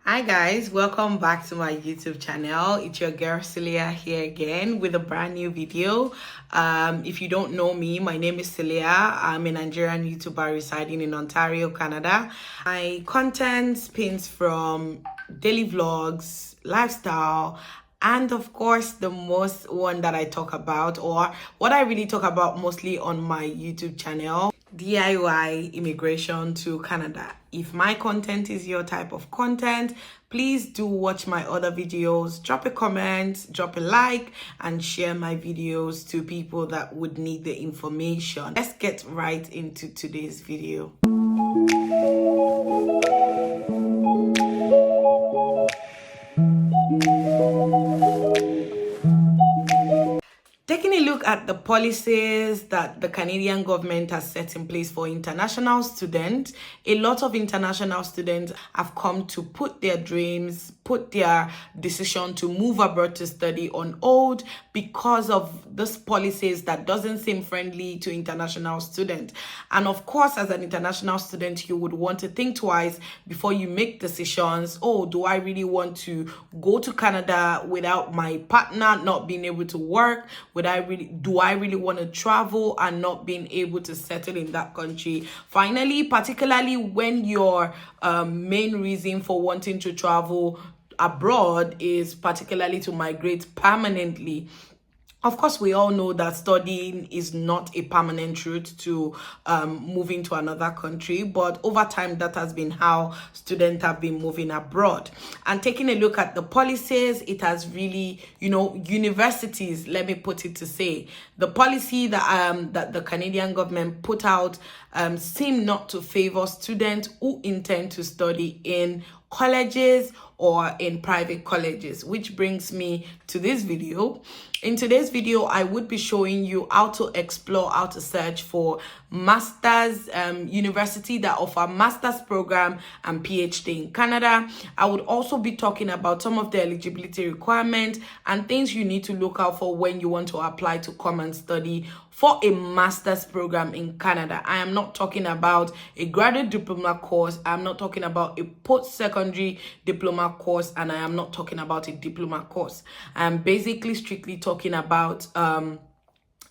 Hi guys, welcome back to my YouTube channel. It's your girl Suleeha here again with a brand new video. If you don't know me, my name is Suleeha. I'm a Nigerian YouTuber residing in Ontario, Canada. My content spins from daily vlogs, lifestyle, and of course the most one that I talk about, or what I really talk about mostly on my YouTube channel, DIY immigration to Canada. If my content is your type of content, please do watch my other videos. Drop a comment, drop a like, and share my videos to people that would need the information. Let's get right into today's video. Taking a look at the policies that the Canadian government has set in place for international students, a lot of international students have come to put their dreams, put their decision to move abroad to study on hold because of these policies that doesn't seem friendly to international students. And of course, as an international student, you would want to think twice before you make decisions. Oh, do I really want to go to Canada without my partner not being able to work? Do I really want to travel and not being able to settle in that country? Finally, particularly when your main reason for wanting to travel abroad is particularly to migrate permanently. Of course, we all know that studying is not a permanent route to moving to another country, but over time, that has been how students have been moving abroad. And taking a look at the policies, it has really, universities, let me put it to say, the policy that the Canadian government put out seem not to favor students who intend to study in colleges or in private colleges, which brings me to this video. In today's video, I would be showing you how to explore, how to search for master's university that offer master's program and PhD in Canada. I would also be talking about some of the eligibility requirements and things you need to look out for when you want to apply to come and study for a master's program in Canada. I am not talking about a graduate diploma course. I'm not talking about a post-secondary diploma course, and I am not talking about a diploma course. I'm basically strictly talking about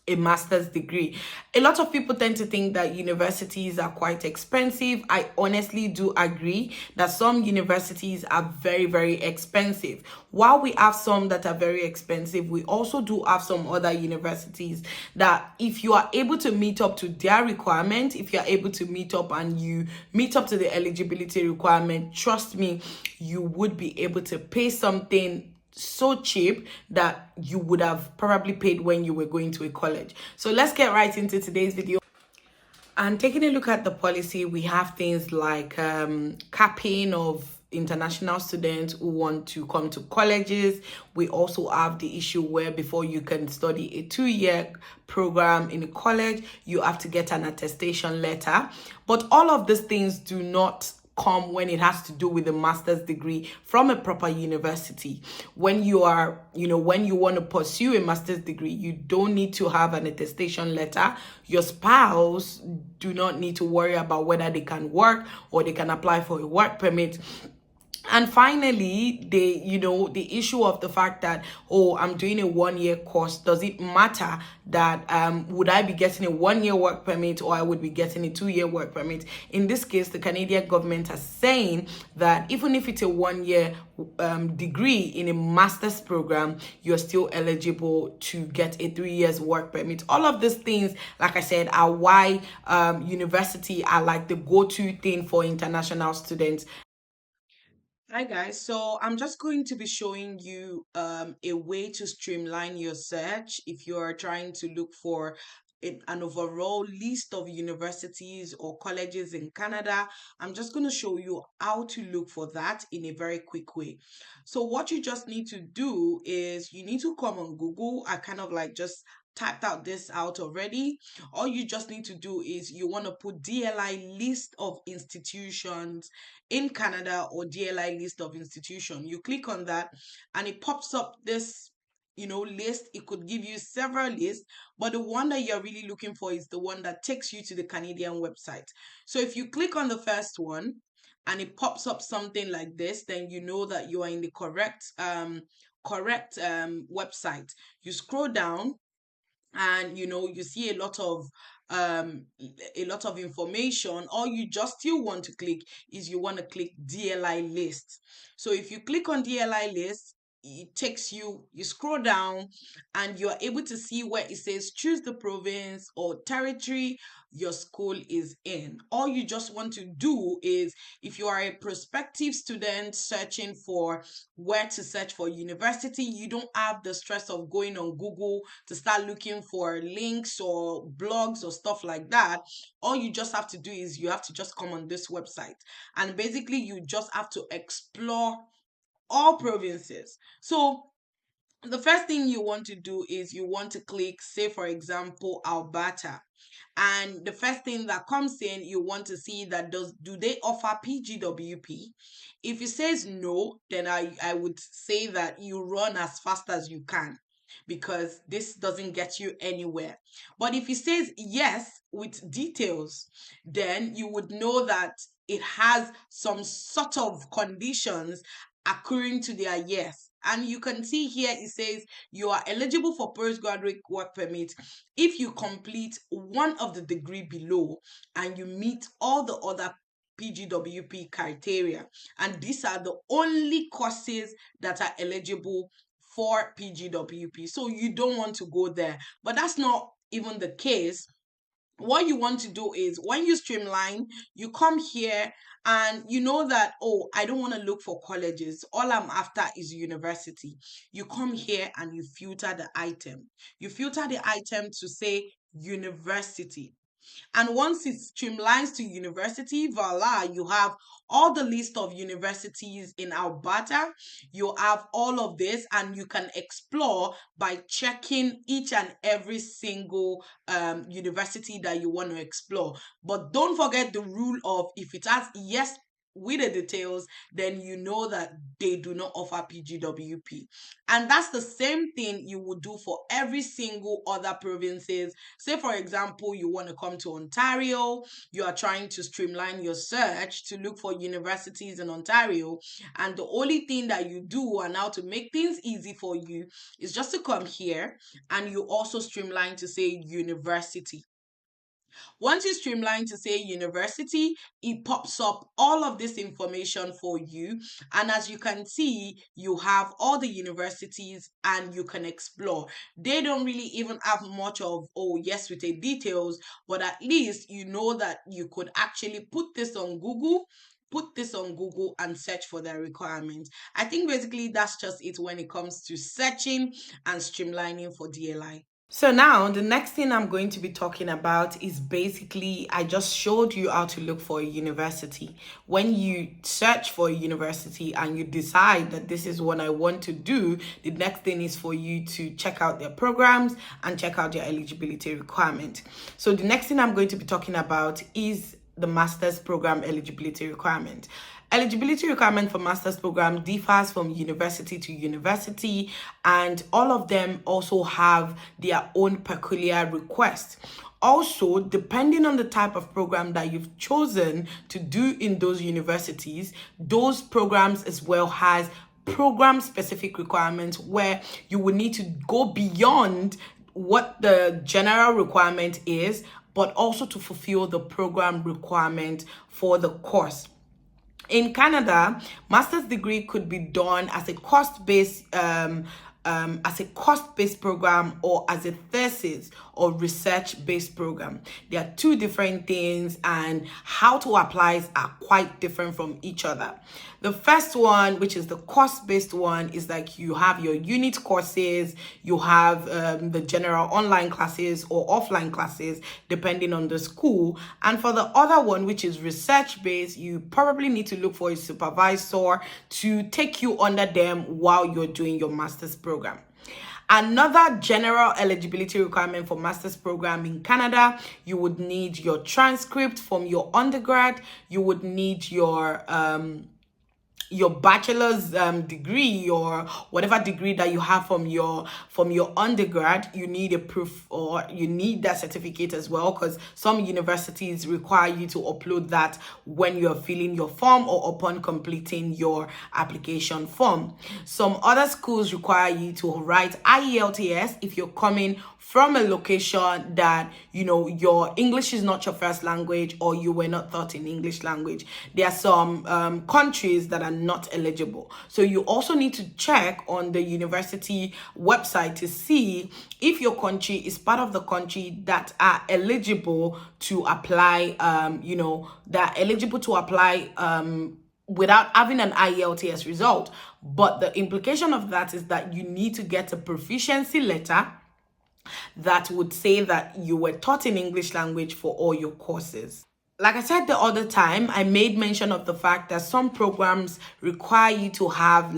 a master's degree. A lot of people tend to think that universities are quite expensive. I honestly do agree that some universities are very, very expensive. While we have some that are very expensive, we also do have some other universities that if you are able to meet up to their requirement, if you're able to meet up and you meet up to the eligibility requirement, trust me, you would be able to pay something so cheap that you would have probably paid when you were going to a college. So let's get right into today's video. And taking a look at the policy, we have things like capping of international students who want to come to colleges. We also have the issue where before you can study a 2-year program in a college, you have to get an attestation letter. But all of these things do not come when it has to do with a master's degree from a proper university. When you are, when you want to pursue a master's degree, you don't need to have an attestation letter. Your spouse do not need to worry about whether they can work or they can apply for a work permit. And finally, the issue of the fact that, oh, I'm doing a 1-year course. Does it matter that would I be getting a 1-year work permit or I would be getting a 2-year work permit? In this case, the Canadian government is saying that even if it's a 1-year degree in a master's program, you're still eligible to get a 3 years work permit. All of these things, like I said, are why university are like the go-to thing for international students. Hi guys, so I'm just going to be showing you a way to streamline your search if you're trying to look for an overall list of universities or colleges in Canada. I'm just going to show you how to look for that in a very quick way. So what you just need to do is you need to come on Google. I kind of like just typed out this out already. All you just need to do is you want to put DLI list of institutions in Canada or DLI list of institution. You click on that and it pops up this list. It could give you several lists, but the one that you're really looking for is the one that takes you to the Canadian website. So if you click on the first one, and it pops up something like this, then you know that you are in the correct website. You scroll down, and you see um a lot of information. All you just still want to click is you want to click DLI list. So if you click on DLI list, it takes you scroll down, and you're able to see where it says choose the province or territory your school is in. All you just want to do is, if you are a prospective student searching for where to search for university, you don't have the stress of going on Google to start looking for links or blogs or stuff like that. All you just have to do is you have to just come on this website, and basically you just have to explore all provinces. So the first thing you want to do is you want to click, say for example, Alberta. And the first thing that comes in, you want to see that do they offer PGWP? If it says no, then I would say that you run as fast as you can, because this doesn't get you anywhere. But if it says yes with details, then you would know that it has some sort of conditions accruing to their yes. And you can see here it says you are eligible for postgraduate work permit if you complete one of the degree below and you meet all the other PGWP criteria. And these are the only courses that are eligible for PGWP. So you don't want to go there. But that's not even the case. What you want to do is, when you streamline, you come here and you know that, oh, I don't want to look for colleges. All I'm after is university. You come here and you filter the item. You filter the item to say university. And once it streamlines to university, voila, you have all the list of universities in Alberta. You have all of this, and you can explore by checking each and every single university that you want to explore. But don't forget the rule of, if it has yes with the details, then you know that they do not offer PGWP. And that's the same thing you would do for every single other provinces. Say, for example, you want to come to Ontario, you are trying to streamline your search to look for universities in Ontario, and the only thing that you do, and how to make things easy for you, is just to come here and you also streamline to say university. Once you streamline to say university, it pops up all of this information for you. And as you can see, you have all the universities and you can explore. They don't really even have much of, oh, yes, with the details, but at least you know that you could actually put this on Google and search for their requirements. I think basically that's just it when it comes to searching and streamlining for DLI. So now the next thing I'm going to be talking about is basically, I just showed you how to look for a university. When you search for a university and you decide that this is what I want to do, the next thing is for you to check out their programs and check out their eligibility requirement. So the next thing I'm going to be talking about is the master's program eligibility requirement. Eligibility requirement for master's program differs from university to university, and all of them also have their own peculiar requests. Also, depending on the type of program that you've chosen to do in those universities, those programs as well has program specific requirements where you will need to go beyond what the general requirement is, but also to fulfill the program requirement for the course. In Canada, master's degree could be done as a cost-based program, or as a thesis or research-based program. There are two different things, and how to apply are quite different from each other. The first one, which is the cost-based one, is like you have your unit courses, you have the general online classes or offline classes, depending on the school. And for the other one, which is research-based, you probably need to look for a supervisor to take you under them while you're doing your master's program. Another general eligibility requirement for master's program in Canada, you would need your transcript from your undergrad, you would need your your bachelor's degree or whatever degree that you have from your undergrad, you need a proof, or you need that certificate as well, because some universities require you to upload that when you're filling your form or upon completing your application form. Some other schools require you to write IELTS if you're coming from a location that, you know, your English is not your first language, or you were not taught in English language. There are some countries that are not eligible. So you also need to check on the university website to see if your country is part of the country that are eligible to apply, without having an IELTS result. But the implication of that is that you need to get a proficiency letter that would say that you were taught in English language for all your courses. Like I said the other time, I made mention of the fact that some programs require you to have,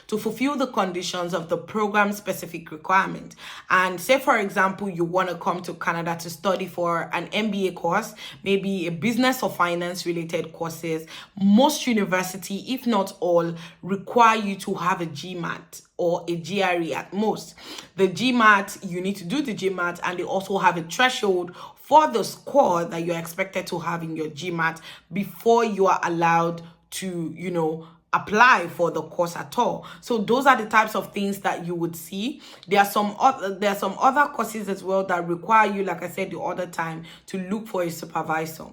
to fulfill the conditions of the program specific requirement. And say, for example, you want to come to Canada to study for an MBA course, maybe a business or finance related courses. Most university, if not all, require you to have a GMAT or a GRE at most. The GMAT, you need to do the GMAT, and they also have a threshold for the score that you're expected to have in your GMAT before you are allowed to, apply for the course at all. So those are the types of things that you would see. There are some other courses as well that require you, like I said the other time, to look for a supervisor.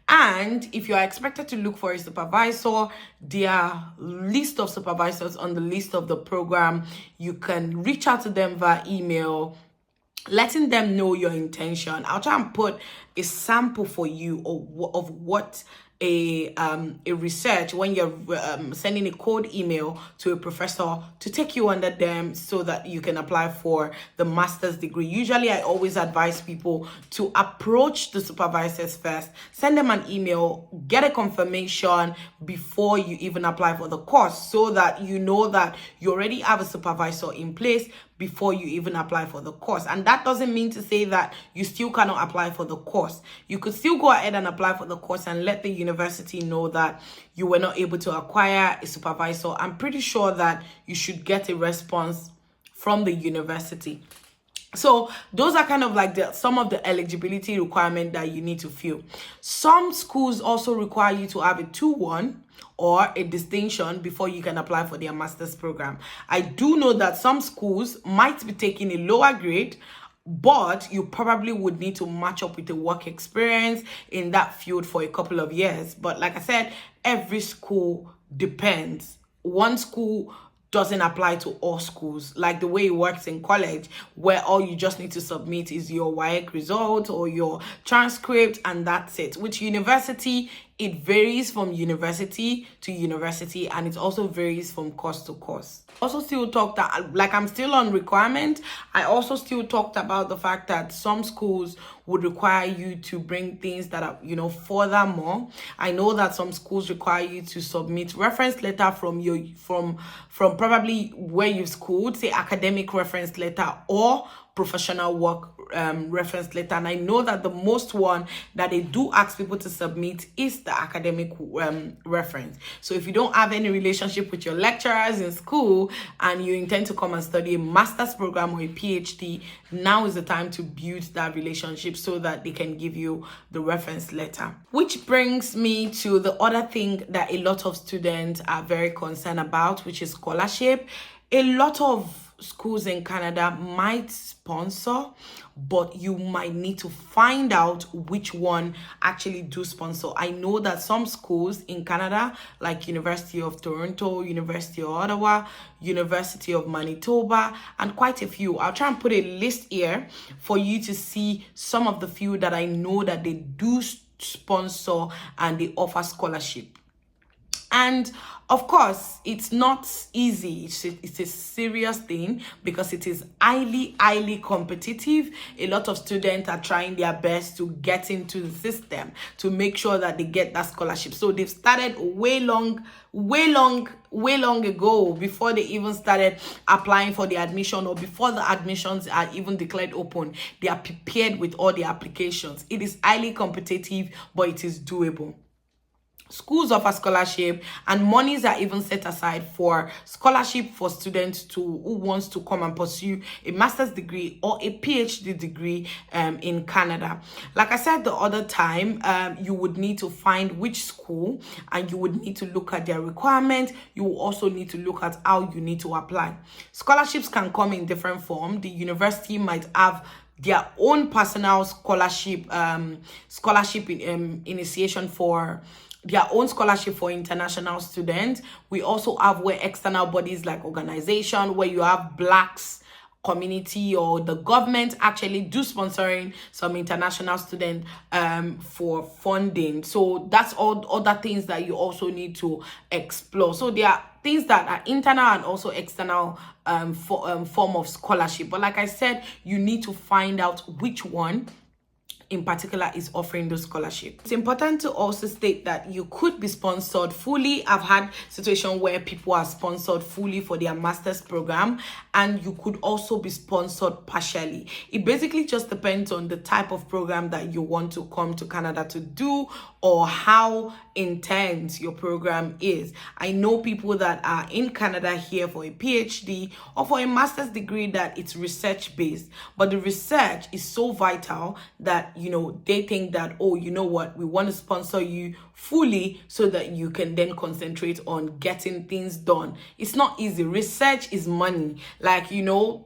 And if you are expected to look for a supervisor, there are list of supervisors on the list of the program. You can reach out to them via email, letting them know your intention. I'll try and put a sample for you of what a research, when you're sending a cold email to a professor to take you under them so that you can apply for the master's degree. Usually I always advise people to approach the supervisors first, send them an email, get a confirmation before you even apply for the course, so that you know that you already have a supervisor in place before you even apply for the course. And that doesn't mean to say that you still cannot apply for the course. You could still go ahead and apply for the course and let the university know that you were not able to acquire a supervisor. I'm pretty sure that you should get a response from the university. So those are kind of some of the eligibility requirements that you need to fill. Some schools also require you to have a 2-1 or a distinction before you can apply for their master's program. I do know that some schools might be taking a lower grade, but you probably would need to match up with a work experience in that field for a couple of years. But like I said, every school depends. One school doesn't apply to all schools, like the way it works in college, where all you just need to submit is your WAEC result or your transcript, and that's it. With university, it varies from university to university, and it also varies from course to course. Also still talked, I'm still on requirement. I also still talked about the fact that some schools would require you to bring things that are, furthermore. I know that some schools require you to submit reference letter from probably where you've schooled, say academic reference letter or professional work reference letter. And I know that the most one that they do ask people to submit is the academic reference. So if you don't have any relationship with your lecturers in school and you intend to come and study a master's program or a PhD, now is the time to build that relationship so that they can give you the reference letter. Which brings me to the other thing that a lot of students are very concerned about, which is scholarship. A lot of schools in Canada might sponsor, but you might need to find out which one actually do sponsor. I know that some schools in Canada, like University of Toronto, University of Ottawa, University of Manitoba, and quite a few. I'll try and put a list here for you to see some of the few that I know that they do sponsor and they offer scholarship. And of course, it's not easy. It's a serious thing because it is highly competitive. A lot of students are trying their best to get into the system to make sure that they get that scholarship. So they've started way long ago, before they even started applying for the admission or before the admissions are even declared open. They are prepared with all the applications. It is highly competitive, but it is doable. Schools offer scholarship, and monies are even set aside for scholarship for students who wants to come and pursue a master's degree or a PhD degree in Canada. Like I said the other time, you would need to find which school, and you would need to look at their requirements. You will also need to look at how you need to apply. Scholarships can come in different form. The university might have their own personal scholarship initiation for their own scholarship for international students. We also have where external bodies like organization, where you have Blacks community or the government actually do sponsoring some international student for funding. So that's all other things that you also need to explore. So there are things that are internal and also external form of scholarship. But like I said, you need to find out which one in particular is offering those scholarships. It's important to also state that you could be sponsored fully. I've had situations where people are sponsored fully for their master's program, and you could also be sponsored partially. It basically just depends on the type of program that you want to come to Canada to do, or how intense your program is. I know people that are in Canada here for a PhD or for a master's degree that it's research based, but the research is so vital that, you know, they think that, oh, you know what, we want to sponsor you fully so that you can then concentrate on getting things done. It's not easy. Research is money. Like, you know,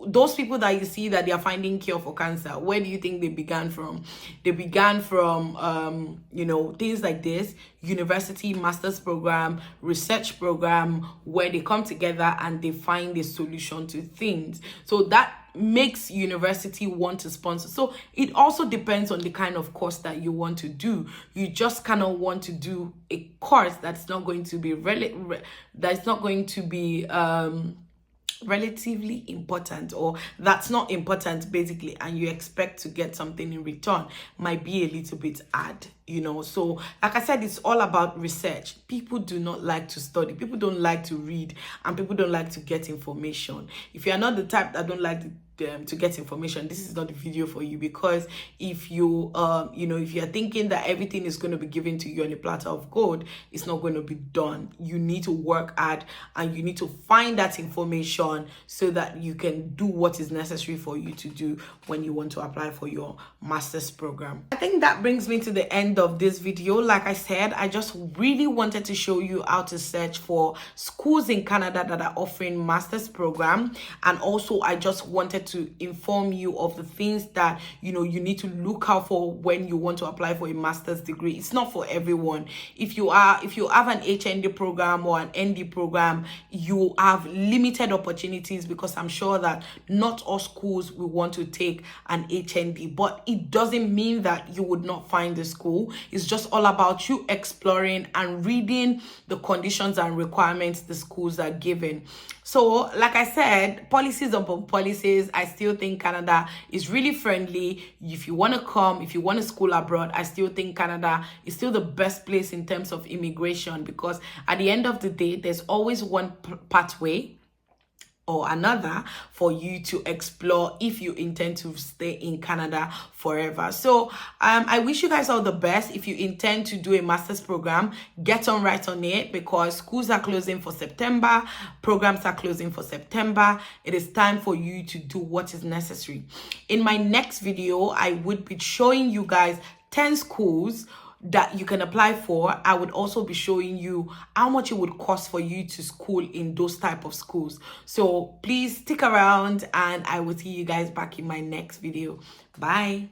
those people that you see that they are finding cure for cancer, where do you think they began from? They began from you know, things like this: university, master's program, research program, where they come together and they find a solution to things. So that makes university want to sponsor. So it also depends on the kind of course that you want to do. You just cannot want to do a course that's not going to be relatively important, or that's not important basically, and you expect to get something in return. Might be a little bit hard, you know. So like I said, it's all about research. People do not like to study, people don't like to read, and people don't like to get information. If you are not the type that don't like to get information, this is not the video for you. Because if you you know, if you're thinking that everything is going to be given to you on a platter of gold, it's not going to be done. You need to work hard, and you need to find that information so that you can do what is necessary for you to do when you want to apply for your master's program. I think that brings me to the end of this video. Like I said, I just really wanted to show you how to search for schools in Canada that are offering master's program, and also I just wanted to inform you of the things that, you know, you need to look out for when you want to apply for a master's degree. It's not for everyone. If you have an HND program or an ND program, you have limited opportunities, because I'm sure that not all schools will want to take an HND, but it doesn't mean that you would not find the school. It's just all about you exploring and reading the conditions and requirements the schools are given. So like I said, policies upon policies, I still think Canada is really friendly. If you want to come, if you want to school abroad, I still think Canada is still the best place in terms of immigration, because at the end of the day, there's always one pathway or another for you to explore if you intend to stay in Canada forever. So I wish you guys all the best. If you intend to do a master's program, get on right on it, because schools are closing for September, programs are closing for September. It is time for you to do what is necessary. In my next video, I would be showing you guys 10 schools that you can apply for. I would also be showing you how much it would cost for you to school in those type of schools. So please stick around, and I will see you guys back in my next video. Bye.